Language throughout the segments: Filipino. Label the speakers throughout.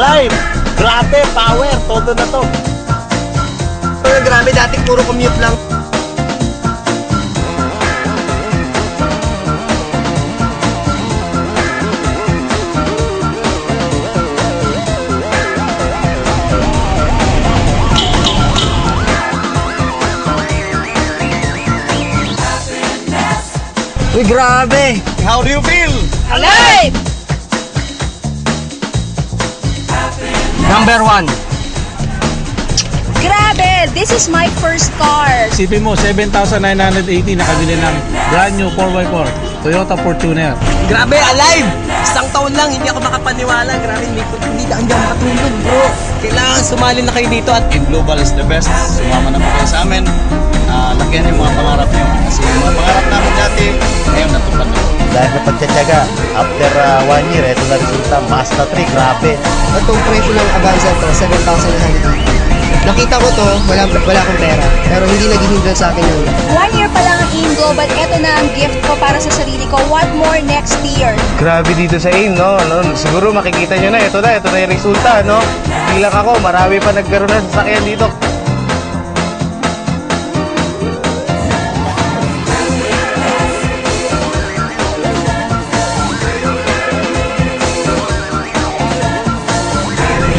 Speaker 1: Alive! Grabe, power! Todo na to.
Speaker 2: Grabe, dati puro commute lang. Uy, grabe!
Speaker 1: How do you feel?
Speaker 3: Alive!
Speaker 2: Number 1.
Speaker 3: Grabe! This is my first car.
Speaker 4: Isipin mo, 7,980 nakabili ng brand new 4x4 Toyota Fortuner.
Speaker 2: Grabe, alive! Isang taon lang, hindi ako makapaniwala. Grabe, hindi ako makatulog, bro. Kailangan sumali na kayo dito at
Speaker 1: Team Global is the best. Sumama na po kayo sa amin. Lakihan yung mga pangarap nyo. Kasi yung mga pangarap namin dati, ngayon natupad na. Dahil sa pagtsatsaga, after 1 year, ito na resulta. Mazda 3, grabe.
Speaker 2: itong presyo ng Avanza to, 7,900. Nakita ko to, wala akong pera. Pero hindi naging hindrance sa akin yun.
Speaker 3: 1 year pa lang ang AIM Global. Ito na ang gift ko para sa sarili ko. What more next year?
Speaker 5: Grabe dito sa AIM, no? Siguro makikita nyo na, ito na yung resulta, no? Bilang ako, marami pa nagkaroon ng sasakyan dito.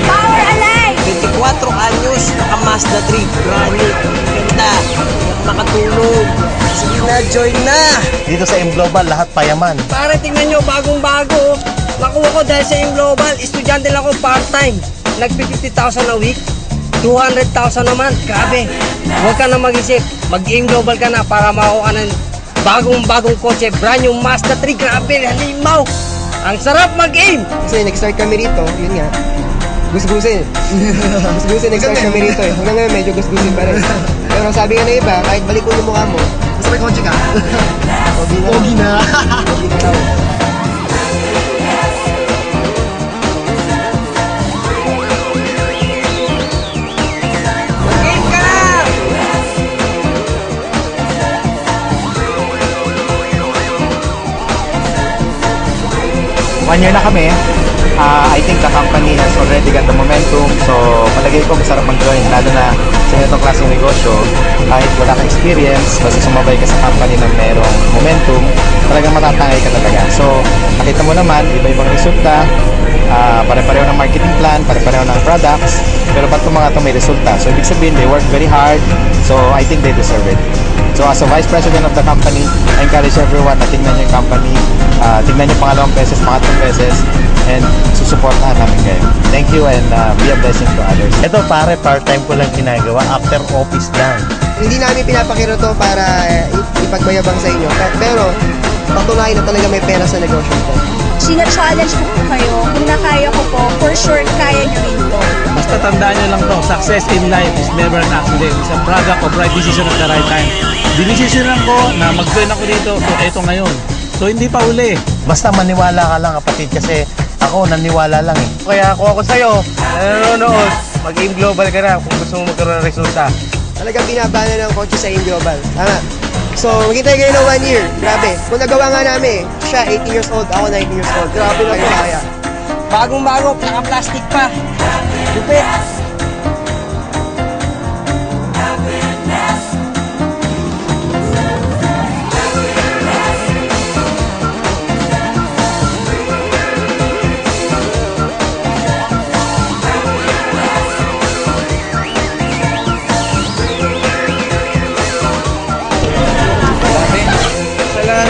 Speaker 3: Power Alive!
Speaker 2: 24 anyos, naka Mazda 3, brand new. Ganda, makatulog. Sige na, join na!
Speaker 1: Dito sa M Global, lahat payaman.
Speaker 2: Pare, tingnan nyo, bagong-bago. Nakuha ko dahil sa AIM Global. Estudyante lang ako part-time. Nag-50,000 a week. 200,000 naman. Grabe. Huwag ka na mag-isip. Mag-AIM Global ka na para makuha ka ng bagong-bagong kotse. Brand new Mazda 3. Grabe, halimaw. Ang sarap mag-AIM. Kasi nag-start kami rito, yun nga. Gusgusin. Gusgusin, nag-start kami rito eh. Hanggang ngayon medyo gusgusin pa rin. Pero sabi nga na iba, kahit balik ko yung mukha mo, basta may kotse ka. Pogi na. Pogi na raw. Mag-game ka na!
Speaker 5: 1 year na kami. I think the company has already got the momentum. So, palagay ko masarap mag-join. Lalo na sa itong klaseng negosyo. Kahit wala kang experience, basta sumabay ka sa company na merong momentum, talagang matatangay ka talaga. So, nakita mo naman, iba-ibang resulta. Pare-pareho ng marketing plan, pare-pareho ng products. Pero ba't itong mga ito may resulta? So, ibig sabihin, they work very hard. So, I think they deserve it. So, as a vice president of the company, I encourage everyone na tingnan yung company. Tingnan yung pangalawang beses, pangatlong beses, and susuportahan namin kayo. Thank you and be a blessing to others.
Speaker 1: Ito pare, part-time ko lang ginagawa. After office lang.
Speaker 2: Hindi namin pinapakiro to para ipagmayabang sa inyo. Pero, patunayan na talaga may pera sa negosyo ko.
Speaker 3: Sina-challenge ko po kayo. Kung nakaya ko po, for sure, kaya nyo rin po.
Speaker 4: Basta tandaan nyo lang to, success in life is never an accident. It's a product of right decision at the right time. Dinesisyonan ko na mag-join ako dito, so eto ngayon. So hindi pa uli.
Speaker 1: Basta maniwala ka lang kapatid kasi ako naniwala lang eh.
Speaker 5: Kaya ako sa'yo, nanonood, mag-AIM Global ka na kung gusto mo magkaroon ng resulta.
Speaker 2: Talagang binabana ng kotse sa AIM Global. Tama. So, maghintay kayo ng 1 year. Grabe. Kung nagawa nga namin, siya 18 years old, ako 19 years old. Grabe na kaya. Bagong-bago, naka-plastic pa. Lupit.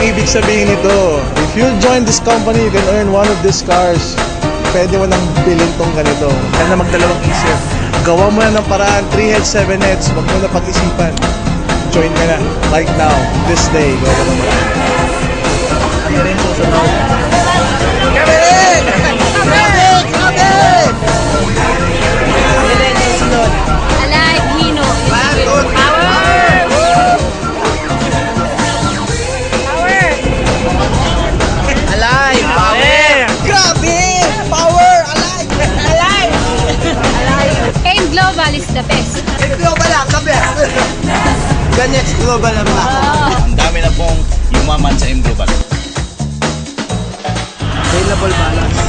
Speaker 6: Ibig sabihin nito, if you join this company, you can earn one of these cars. Pwede mo nang bilhin tong ganito. Kaya na magdalawang isip. Gawa mo na ng paraan, 3 heads, 7 heads. Huwag mo na pag-isipan. Join ka na. Right now, this day. Gawa mo na.
Speaker 1: Ano rin susunod?
Speaker 2: Kami rin! Kami! Kami! Kami rin yung sunod.
Speaker 3: Alive, Hino.
Speaker 2: Power!
Speaker 3: Power!
Speaker 2: Alive! Power! Grabe! Power! Alive! Alive!
Speaker 3: AIM Global is the best.
Speaker 2: Global lang, the best! Ganyan, global na ba?
Speaker 1: Ang dami na pong yumaman sa M Global.
Speaker 2: Available balance.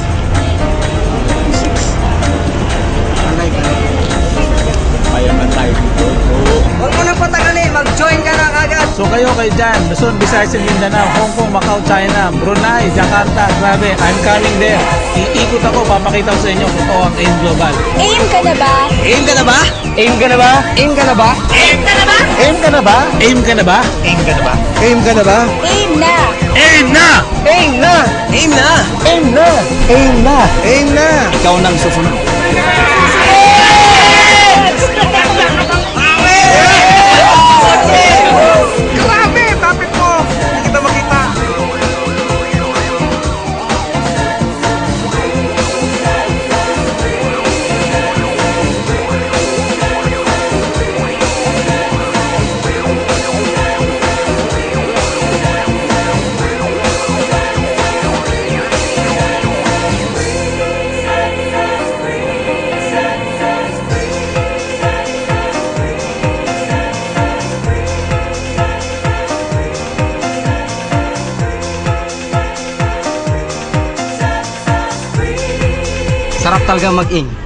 Speaker 1: Mayaman tayo dito. Oo.
Speaker 2: Huwag mo nang patagalin, mag-join ka na kagad.
Speaker 4: So kayo kay Jan, Luzon, Visayas, and Mindanao, Hong Kong, Macau, China, Brunei, Jakarta, grabe, I'm coming there. Iikot ako, papakita ko sa inyo kung ito ang AIM Global.
Speaker 3: Aim ka na ba?
Speaker 2: Aim ka na ba? Aim ka na ba? Aim ka na ba?
Speaker 3: Aim ka na ba?
Speaker 5: Aim ka na ba?
Speaker 4: AIM ka na ba?
Speaker 5: Aim ka na ba?
Speaker 6: Aim ka na ba?
Speaker 3: Aim na!
Speaker 4: AIM na!
Speaker 2: Aim na! Aim na!
Speaker 5: Aim na! Aim na!
Speaker 6: Aim na!
Speaker 1: Ikaw nang susunod.
Speaker 2: Grabe! Tapit mo! Hindi kita makita. Sarap talaga mag-aim.